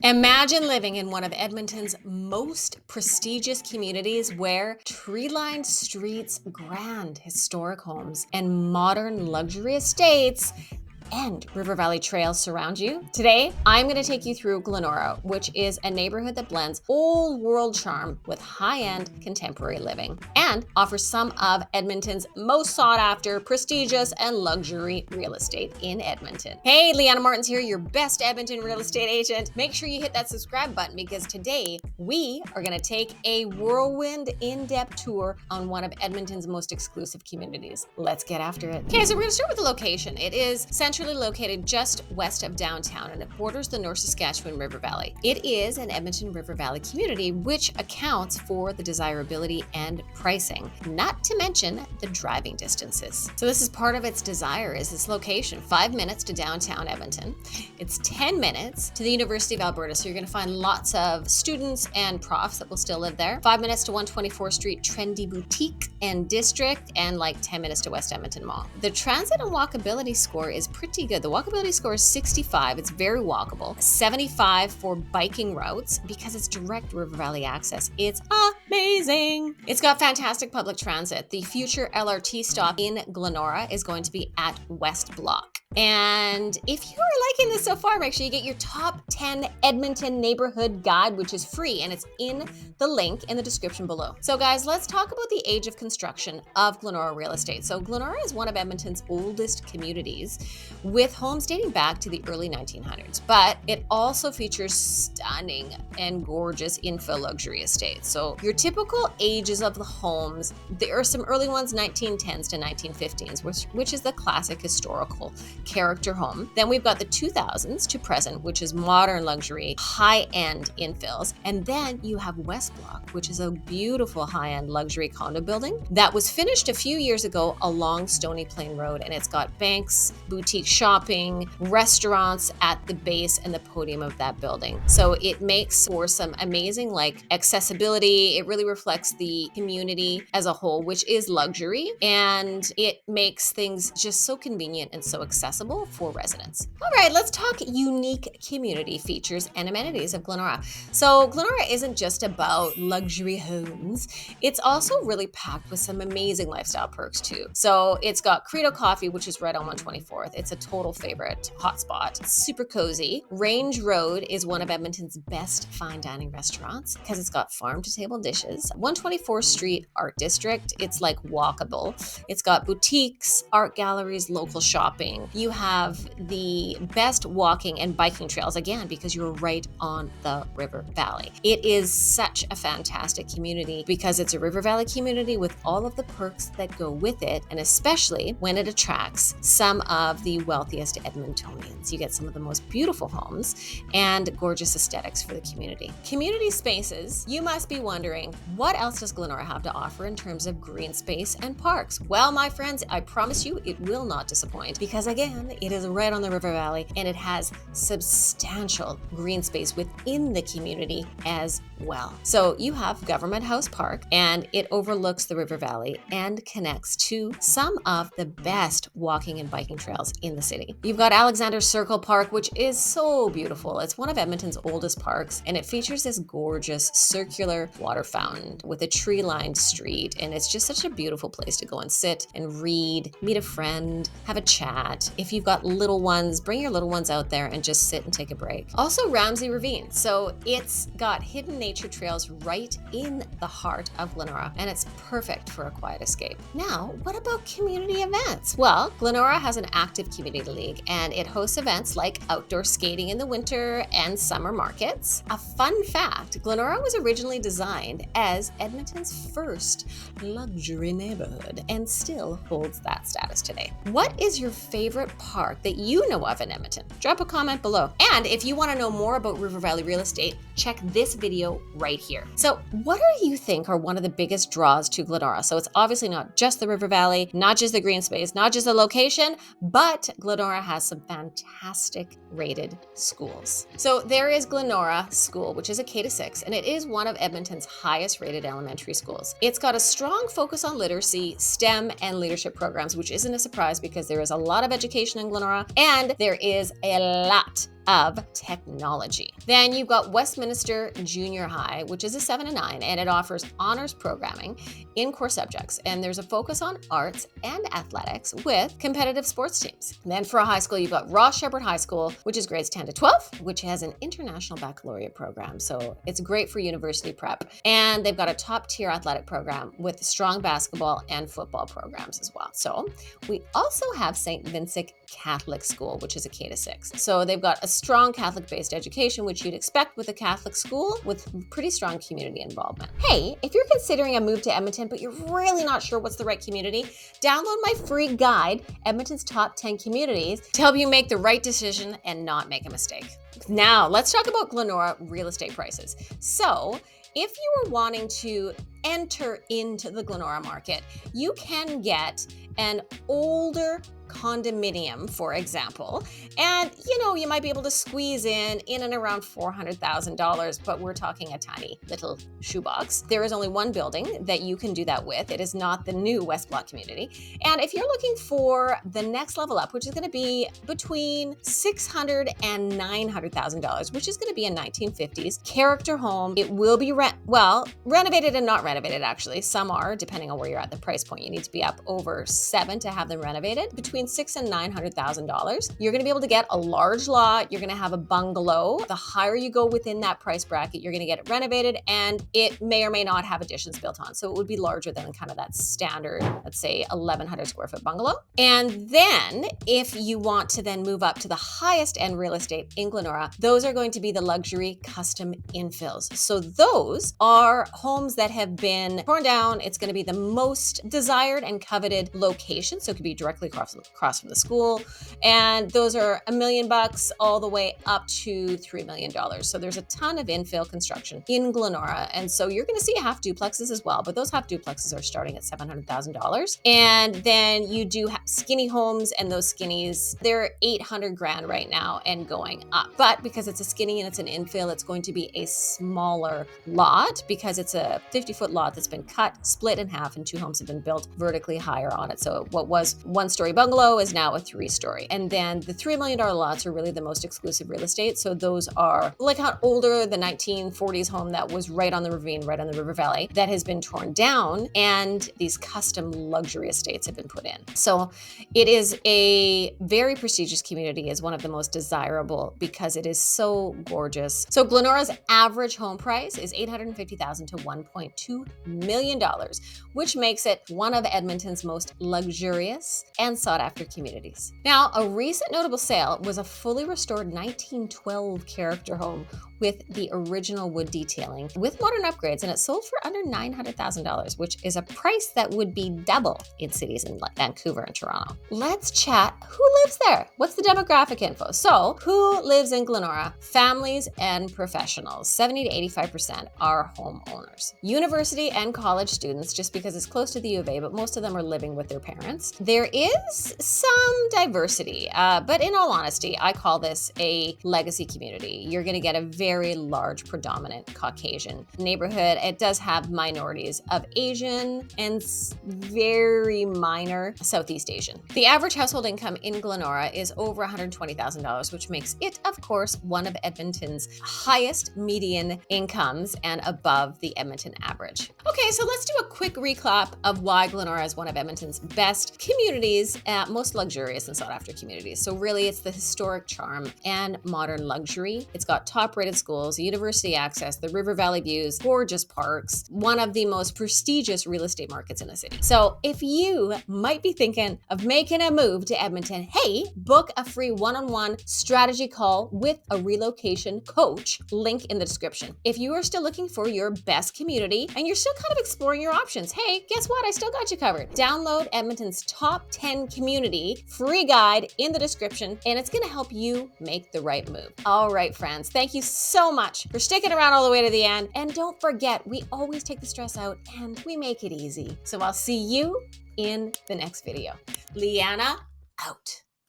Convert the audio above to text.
Imagine living in one of Edmonton's most prestigious communities where tree-lined streets, grand historic homes, and modern luxury estates and River Valley trails surround you. Today, I'm going to take you through Glenora, which is a neighborhood that blends old world charm with high-end contemporary living and offers some of Edmonton's most sought after, prestigious, and luxury real estate in Edmonton. Hey, Leanna Martens here, your best Edmonton real estate agent. Make sure you hit that subscribe button because today we are going to take a whirlwind in-depth tour on one of Edmonton's most exclusive communities. Let's get after it. Okay, so we're going to start with the location. It is centrally located just west of downtown and it borders the North Saskatchewan River Valley. It is an Edmonton River Valley community which accounts for the desirability and pricing, not to mention the driving distances. So this is part of its desire is its location, 5 minutes to downtown Edmonton. It's 10 minutes to the University of Alberta, so you're going to find lots of students and profs that will still live there. 5 minutes to 124th Street trendy boutique and district, and like 10 minutes to West Edmonton Mall. The transit and walkability score is pretty good. The walkability score is 65. It's very walkable. 75 for biking routes because it's direct River Valley access. It's amazing. It's got fantastic public transit. The future LRT stop in Glenora is going to be at West Block. And if you are liking this so far, make sure you get your top 10 Edmonton neighborhood guide, which is free, and it's in the link in the description below. So guys, let's talk about the age of construction of Glenora real estate. So Glenora is one of Edmonton's oldest communities with homes dating back to the early 1900s, but it also features stunning and gorgeous infill luxury estates. So your typical ages of the homes, there are some early ones, 1910s to 1915s, which is the classic historical character home. Then we've got the 2000s to present, which is modern luxury, high-end infills. And then you have West Block, which is a beautiful high-end luxury condo building that was finished a few years ago along Stony Plain Road. And it's got banks, boutique shopping, restaurants at the base and the podium of that building. So it makes for some amazing accessibility. It really reflects the community as a whole, which is luxury. And it makes things just so convenient and so accessible for residents. All right, let's talk unique community features and amenities of Glenora. So Glenora isn't just about luxury homes. It's also really packed with some amazing lifestyle perks too. So it's got CREA Coffee, which is right on 124th. It's a total favorite hotspot. It's super cozy. Range Road is one of Edmonton's best fine dining restaurants because it's got farm to table dishes. 124th Street Art District, it's like walkable. It's got boutiques, art galleries, local shopping. You have the best walking and biking trails, again, because you're right on the River Valley. It is such a fantastic community because it's a River Valley community with all of the perks that go with it, and especially when it attracts some of the wealthiest Edmontonians. You get some of the most beautiful homes and gorgeous aesthetics for the community. Community spaces, you must be wondering, what else does Glenora have to offer in terms of green space and parks? Well, my friends, I promise you it will not disappoint because again, it is right on the River Valley and it has substantial green space within the community as well. So you have Government House Park and it overlooks the River Valley and connects to some of the best walking and biking trails in the city. You've got Alexander Circle Park, which is so beautiful. It's one of Edmonton's oldest parks and it features this gorgeous circular water fountain with a tree-lined street, and it's just such a beautiful place to go and sit and read, meet a friend, have a chat. If you've got little ones, bring your little ones out there and just sit and take a break. Also Ramsay Ravine. So it's got hidden nature trails right in the heart of Glenora, and it's perfect for a quiet escape. Now, what about community events? Well, Glenora has an active community league, and it hosts events like outdoor skating in the winter and summer markets. A fun fact, Glenora was originally designed as Edmonton's first luxury neighborhood and still holds that status today. What is your favorite park that you know of in Edmonton? Drop a comment below. And if you want to know more about River Valley real estate, check this video right here. So what do you think are one of the biggest draws to Glenora? So it's obviously not just the River Valley, not just the green space, not just the location, but Glenora has some fantastic rated schools. So there is Glenora School, which is a K-6, and it is one of Edmonton's highest rated elementary schools. It's got a strong focus on literacy, STEM, and leadership programs, which isn't a surprise because there is a lot of education in Glenora, and there is a lot of technology. Then you've got Westminster Junior High, which is a 7 to 9, and it offers honors programming in core subjects. And there's a focus on arts and athletics with competitive sports teams. And then for a high school, you've got Ross Shepherd High School, which is grades 10 to 12, which has an international baccalaureate program. So it's great for university prep. And they've got a top tier athletic program with strong basketball and football programs as well. So we also have St. Vincent Catholic School, which is a K to 6. So they've got a strong Catholic-based education, which you'd expect with a Catholic school with pretty strong community involvement. Hey, if you're considering a move to Edmonton, but you're really not sure what's the right community, download my free guide, Edmonton's Top 10 Communities, to help you make the right decision and not make a mistake. Now, let's talk about Glenora real estate prices. So, if you were wanting to enter into the Glenora market, you can get an older condominium, for example, and you might be able to squeeze in and around $400,000, but we're talking a tiny little shoebox. There is only one building that you can do that with. It is not the new West Block community. And if you're looking for the next level up, which is going to be between $600,000 and $900,000, which is going to be a 1950s character home, it will be renovated and not renovated, actually. Some are, depending on where you're at the price point. You need to be up over 7 to have them renovated. Between $600,000 and $900,000. You're going to be able to get a large lot. You're going to have a bungalow. The higher you go within that price bracket, you're going to get it renovated, and it may or may not have additions built on. So it would be larger than kind of that standard, let's say 1,100 square foot bungalow. And then if you want to then move up to the highest end real estate in Glenora, those are going to be the luxury custom infills. So those are homes that have been torn down. It's going to be the most desired and coveted location. So it could be directly across from the school. And those are $1 million all the way up to $3 million. So there's a ton of infill construction in Glenora. And so you're going to see half duplexes as well, but those half duplexes are starting at $700,000. And then you do have skinny homes, and those skinnies, they're $800,000 right now and going up. But because it's a skinny and it's an infill, it's going to be a smaller lot because it's a 50-foot lot that's been cut, split in half, and 2 homes have been built vertically higher on it. So what was 1-story bungalow is now a 3-story. And then the $3 million lots are really the most exclusive real estate. So those are like how older, the 1940s home that was right on the ravine, right on the river valley, that has been torn down, and these custom luxury estates have been put in. So it is a very prestigious community, is one of the most desirable because it is so gorgeous. So Glenora's average home price is $850,000 to $1.2 million, which makes it one of Edmonton's most luxurious and sought after communities. Now, a recent notable sale was a fully restored 1912 character home with the original wood detailing with modern upgrades, and it sold for under $900,000, which is a price that would be double in cities in Vancouver and Toronto. Let's chat who lives there. What's the demographic info? So, who lives in Glenora? Families and professionals. 70 to 85% are homeowners. University and college students, just because it's close to the U of A, but most of them are living with their parents. There is some diversity, but in all honesty, I call this a legacy community. You're going to get a very large predominant Caucasian neighborhood. It does have minorities of Asian and very minor Southeast Asian. The average household income in Glenora is over $120,000, which makes it, of course, one of Edmonton's highest median incomes and above the Edmonton average. Okay, so let's do a quick recap of why Glenora is one of Edmonton's best communities, most luxurious and sought after communities. So really, it's the historic charm and modern luxury. It's got top-rated schools, university access, the river valley views, gorgeous parks, one of the most prestigious real estate markets in the city. So if you might be thinking of making a move to Edmonton, hey, book a free one-on-one strategy call with a relocation coach, link in the description. If you are still looking for your best community and you're still kind of exploring your options, hey, guess what? I still got you covered. Download Edmonton's Top 10 Community free guide in the description, and it's going to help you make the right move. All right, friends, thank you so much for sticking around all the way to the end. And don't forget, we always take the stress out and we make it easy. So I'll see you in the next video. Leanna, out.